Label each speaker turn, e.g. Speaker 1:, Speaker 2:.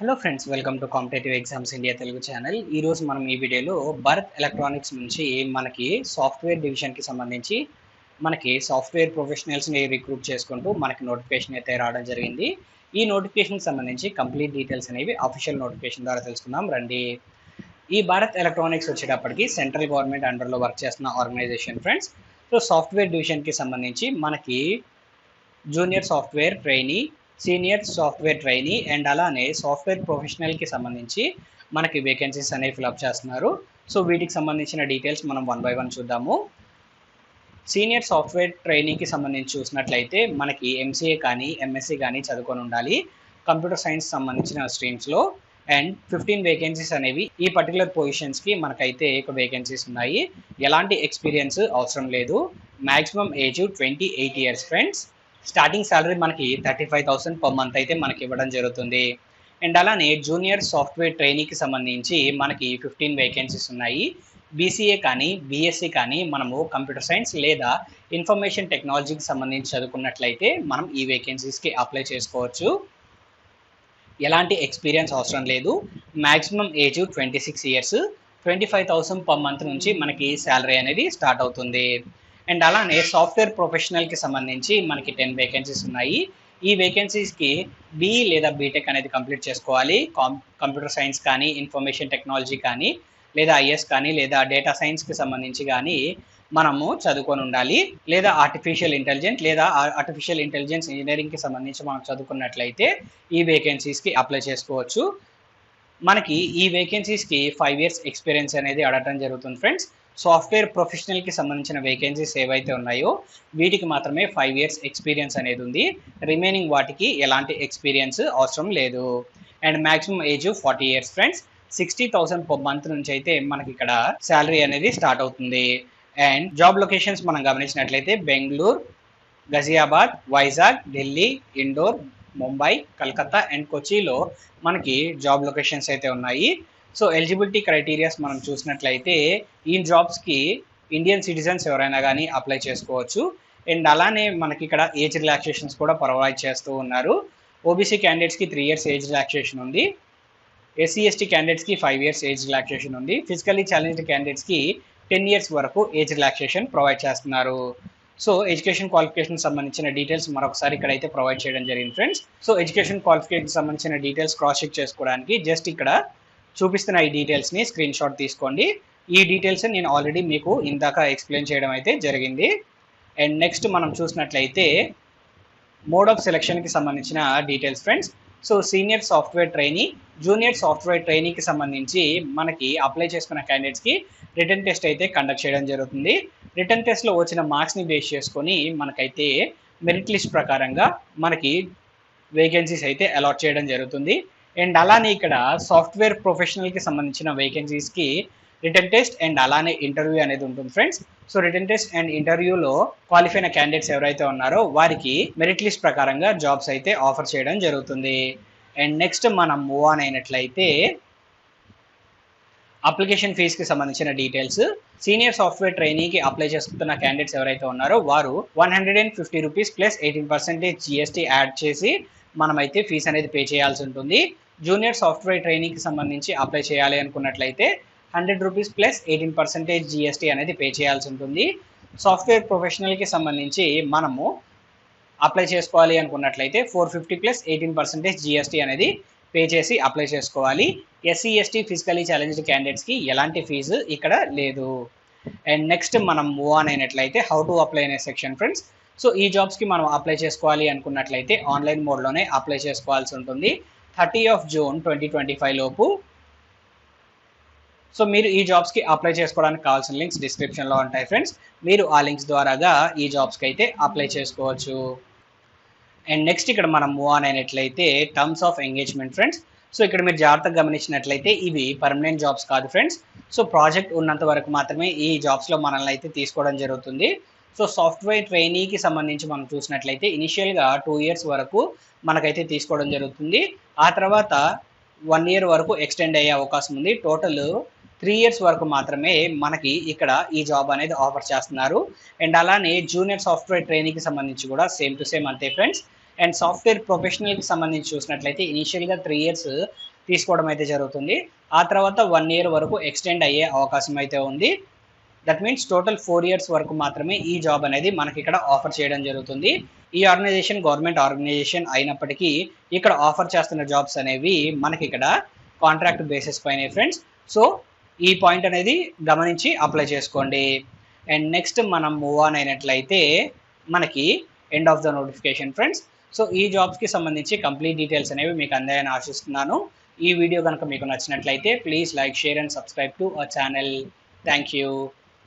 Speaker 1: Hello friends, welcome to competitive exams India Telugu channel. ఈరోజు మనం ఈ వీడియోలో భారత్ ఎలక్ట్రానిక్స్ నుంచి మనకి సాఫ్ట్వేర్ డివిజన్కి సంబంధించి మనకి సాఫ్ట్వేర్ ప్రొఫెషనల్స్ని రిక్రూట్ చేసుకుంటూ మనకి నోటిఫికేషన్ అయితే రావడం జరిగింది. ఈ నోటిఫికేషన్కి సంబంధించి కంప్లీట్ డీటెయిల్స్ అనేవి అఫీషియల్ నోటిఫికేషన్ ద్వారా తెలుసుకుందాం రండి. ఈ భారత్ ఎలక్ట్రానిక్స్ వచ్చేటప్పటికి సెంట్రల్ గవర్నమెంట్ అండర్లో వర్క్ చేస్తున్న ఆర్గనైజేషన్ ఫ్రెండ్స్. సో సాఫ్ట్వేర్ డివిజన్కి సంబంధించి మనకి junior software trainee, senior software trainee and అలానే సాఫ్ట్వేర్ ప్రొఫెషనల్కి సంబంధించి మనకి వేకెన్సీస్ అనేవి ఫిలప్ చేస్తున్నారు. సో వీటికి సంబంధించిన డీటెయిల్స్ మనం వన్ బై వన్ చూద్దాము. సీనియర్ సాఫ్ట్వేర్ ట్రైనీకి సంబంధించి చూసినట్లయితే మనకి ఎంసీఏ కానీ ఎంఎస్సీ కానీ చదువుకొని ఉండాలి కంప్యూటర్ సైన్స్ సంబంధించిన స్ట్రీమ్స్లో. అండ్ 15 వేకెన్సీస్ అనేవి ఈ పర్టికులర్ పొజిషన్స్కి మనకైతే వేకెన్సీస్ ఉన్నాయి. ఎలాంటి ఎక్స్పీరియన్స్ అవసరం లేదు. Maximum age 28 years friends. Starting salary మనకి 35,000 పర్ మంత్ అయితే మనకి ఇవ్వడం జరుగుతుంది. అండ్ అలానే జూనియర్ సాఫ్ట్వేర్ ట్రైనీకి సంబంధించి మనకి 15 వేకెన్సీస్ ఉన్నాయి. బీసీఏ కానీ బీఎస్సీ కానీ మనము కంప్యూటర్ సైన్స్ లేదా ఇన్ఫర్మేషన్ టెక్నాలజీకి సంబంధించి చదువుకున్నట్లయితే మనం ఈ వేకెన్సీస్కి అప్లై చేసుకోవచ్చు. ఎలాంటి ఎక్స్పీరియన్స్ అవసరం లేదు. Maximum age 26 years. 25,000 per month నుంచి మనకి శాలరీ అనేది స్టార్ట్ అవుతుంది. అండ్ అలానే సాఫ్ట్వేర్ ప్రొఫెషనల్కి సంబంధించి మనకి 10 వేకెన్సీస్ ఉన్నాయి. ఈ వేకెన్సీస్కి బీఈ లేదా బీటెక్ అనేది కంప్లీట్ చేసుకోవాలి. కంప్యూటర్ సైన్స్ కానీ ఇన్ఫర్మేషన్ టెక్నాలజీ కానీ లేదా ఐఎస్ కానీ లేదా డేటా సైన్స్కి సంబంధించి కానీ మనము చదువుకొని ఉండాలి. లేదా ఆర్టిఫిషియల్ ఇంటెలిజెన్స్ ఇంజనీరింగ్కి సంబంధించి మనం చదువుకున్నట్లయితే ఈ వేకెన్సీస్కి అప్లై చేసుకోవచ్చు. మనకి ఈ వేకెన్సీస్కి 5 ఇయర్స్ ఎక్స్పీరియన్స్ అనేది అడగడం జరుగుతుంది ఫ్రెండ్స్. సాఫ్ట్వేర్ ప్రొఫెషనల్కి సంబంధించిన వేకెన్సీస్ ఏవైతే ఉన్నాయో వీటికి మాత్రమే 5 ఇయర్స్ ఎక్స్పీరియన్స్ అనేది ఉంది. రిమైనింగ్ వాటికి ఎలాంటి ఎక్స్పీరియన్స్ అవసరం లేదు. And maximum age 40 years friends. 60,000 per month నుంచి అయితే మనకి ఇక్కడ శాలరీ అనేది స్టార్ట్ అవుతుంది. అండ్ జాబ్ లొకేషన్స్ మనం గమనించినట్లయితే బెంగళూరు, గజియాబాద్, వైజాగ్, ఢిల్లీ, ఇండోర్, ముంబై, కలకత్తా అండ్ కొచ్చిలో మనకి జాబ్ లొకేషన్స్ అయితే ఉన్నాయి. సో ఎలిజిబిలిటీ క్రైటీరియాస్ మనం చూసినట్లయితే ఈ జాబ్స్కి ఇండియన్ సిటిజన్స్ ఎవరైనా కానీ అప్లై చేసుకోవచ్చు. అండ్ అలానే మనకి ఇక్కడ ఏజ్ రిలాక్సేషన్స్ కూడా ప్రొవైడ్ చేస్తూ ఉన్నారు. ఓబీసీ క్యాండిడేట్స్కి 3 ఇయర్స్ ఏజ్ రిలాక్సేషన్ ఉంది. ఎస్సీ ఎస్టీ క్యాండిడేట్స్కి 5 ఇయర్స్ ఏజ్ రిలాక్సేషన్ ఉంది. ఫిజికల్లీ ఛాలెంజ్డ్ క్యాండిడేట్స్కి 10 ఇయర్స్ వరకు ఏజ్ రిలాక్సేషన్ ప్రొవైడ్ చేస్తున్నారు. సో ఎడ్యుకేషన్ క్వాలిఫికేషన్ సంబంధించిన డీటెయిల్స్ మరొకసారి ఇక్కడైతే ప్రొవైడ్ చేయడం జరిగింది ఫ్రెండ్స్. సో ఎడ్యుకేషన్ క్వాలిఫికేషన్ సంబంధించిన డీటెయిల్స్ క్రాస్ చెక్ చేసుకోవడానికి జస్ట్ ఇక్కడ చూపిస్తున్న ఈ డీటెయిల్స్ని స్క్రీన్ షాట్ తీసుకోండి. ఈ డీటెయిల్స్ నేను ఆల్రెడీ మీకు ఇందాక ఎక్స్ప్లెయిన్ చేయడం అయితే జరిగింది. అండ్ నెక్స్ట్ మనం చూసినట్లయితే మోడ్ ఆఫ్ సెలెక్షన్కి సంబంధించిన details friends. So senior software trainee, junior software ట్రైనీకి సంబంధించి మనకి అప్లై చేసుకున్న క్యాండిడేట్స్కి రిటర్న్ టెస్ట్ అయితే కండక్ట్ చేయడం జరుగుతుంది. రిటర్న్ టెస్ట్లో వచ్చిన మార్క్స్ని బేస్ చేసుకొని మనకైతే మెరిట్ లిస్ట్ ప్రకారంగా మనకి వేకెన్సీస్ అయితే అలాట్ చేయడం జరుగుతుంది. అండ్ అలానే ఇక్కడ సాఫ్ట్వేర్ ప్రొఫెషనల్కి సంబంధించిన వేకెన్సీస్కి రిటర్న్ టెస్ట్ అండ్ అలానే ఇంటర్వ్యూ అనేది ఉంటుంది friends. So return test and ఇంటర్వ్యూలో క్వాలిఫై అయిన క్యాండిడేట్స్ ఎవరైతే ఉన్నారో వారికి మెరిట్ లిస్ట్ ప్రకారంగా జాబ్స్ అయితే ఆఫర్ చేయడం జరుగుతుంది. అండ్ నెక్స్ట్ మనం మూవ్ ఆన్ అయినట్లయితే అప్లికేషన్ ఫీజుకి సంబంధించిన డీటెయిల్స్. సీనియర్ సాఫ్ట్వేర్ ట్రైనీకి అప్లై చేసుకున్న క్యాండిడేట్స్ ఎవరైతే ఉన్నారో వారు 150 రూపీస్ ప్లస్ 18% జిఎస్టీ యాడ్ చేసి మనమైతే ఫీజు అనేది పే చేయాల్సి ఉంటుంది. జూనియర్ సాఫ్ట్వేర్ ట్రైనీకి సంబంధించి అప్లై చేయాలి అనుకున్నట్లయితే 100 రూపీస్ ప్లస్ 18% జిఎస్టీ అనేది పే చేయాల్సి ఉంటుంది. సాఫ్ట్వేర్ ప్రొఫెషనల్కి సంబంధించి మనము అప్లై చేసుకోవాలి అనుకున్నట్లయితే 450 ప్లస్ 18% జిఎస్టీ అనేది పే చేసి అప్లై చేసుకోవాలి. ఎస్సీ ఎస్టీ ఫిజికలీ ఛాలెంజ్డ్ క్యాండిడేట్స్కి ఎలాంటి ఫీజు ఇక్కడ లేదు. అండ్ నెక్స్ట్ మనం మూవ్ ఆన్ అయినట్లయితే హౌ టు అప్లై అనే సెక్షన్ ఫ్రెండ్స్. సో ఈ జాబ్స్కి మనం అప్లై చేసుకోవాలి అనుకున్నట్లయితే ఆన్లైన్ మోడ్లోనే అప్లై చేసుకోవాల్సి ఉంటుంది 30 జూన్ 2025 లోపు. సో మీరు ఈ జాబ్స్కి అప్లై చేసుకోవడానికి కావాల్సిన లింక్స్ డిస్క్రిప్షన్లో ఉంటాయి ఫ్రెండ్స్. మీరు ఆ లింక్స్ ద్వారాగా ఈ జాబ్స్కి అయితే అప్లై చేసుకోవచ్చు. అండ్ నెక్స్ట్ ఇక్కడ మనం మూవ్ ఆన్ అయినట్లయితే terms of engagement friends. So ఇక్కడ మీరు జాగ్రత్తగా గమనించినట్లయితే ఇవి పర్మనెంట్ జాబ్స్ కాదు ఫ్రెండ్స్. సో ప్రాజెక్ట్ ఉన్నంత వరకు మాత్రమే ఈ జాబ్స్లో మనల్ని అయితే తీసుకోవడం జరుగుతుంది. సో సాఫ్ట్వేర్ ట్రైనీకి సంబంధించి మనం చూసినట్లయితే ఇనిషియల్గా 2 ఇయర్స్ వరకు మనకైతే తీసుకోవడం జరుగుతుంది. ఆ తర్వాత 1 ఇయర్ వరకు ఎక్స్టెండ్ అయ్యే అవకాశం ఉంది. టోటల్ 3 ఇయర్స్ వరకు మాత్రమే మనకి ఇక్కడ ఈ జాబ్ అనేది ఆఫర్ చేస్తున్నారు. అండ్ అలానే జూనియర్ సాఫ్ట్వేర్ ట్రైనీకి సంబంధించి కూడా సేమ్ టు సేమ్ అంతే ఫ్రెండ్స్. అండ్ సాఫ్ట్వేర్ ప్రొఫెషనల్కి సంబంధించి చూసినట్లయితే ఇనిషియల్గా 3 ఇయర్స్ తీసుకోవడం అయితే జరుగుతుంది. ఆ తర్వాత 1 ఇయర్ వరకు ఎక్స్టెండ్ అయ్యే అవకాశం అయితే ఉంది. దట్ మీన్స్ టోటల్ 4 ఇయర్స్ వరకు మాత్రమే ఈ జాబ్ అనేది మనకి ఇక్కడ ఆఫర్ చేయడం జరుగుతుంది. ఈ ఆర్గనైజేషన్ గవర్నమెంట్ ఆర్గనైజేషన్ అయినప్పటికీ ఇక్కడ ఆఫర్ చేస్తున్న జాబ్స్ అనేవి మనకి ఇక్కడ కాంట్రాక్ట్ బేసిస్ పైన ఫ్రెండ్స్. సో ఈ పాయింట్ అనేది గమనించి అప్లై చేసుకోండి. అండ్ నెక్స్ట్ మనం మూవ్ ఆన్ అయినట్లయితే మనకి end of the notification friends. So ఈ జాబ్స్కి సంబంధించి కంప్లీట్ డీటెయిల్స్ అనేవి మీకు అందాయని ఆశిస్తున్నాను. ఈ వీడియో కనుక మీకు నచ్చినట్లయితే please like, share and subscribe to our channel. Thank you.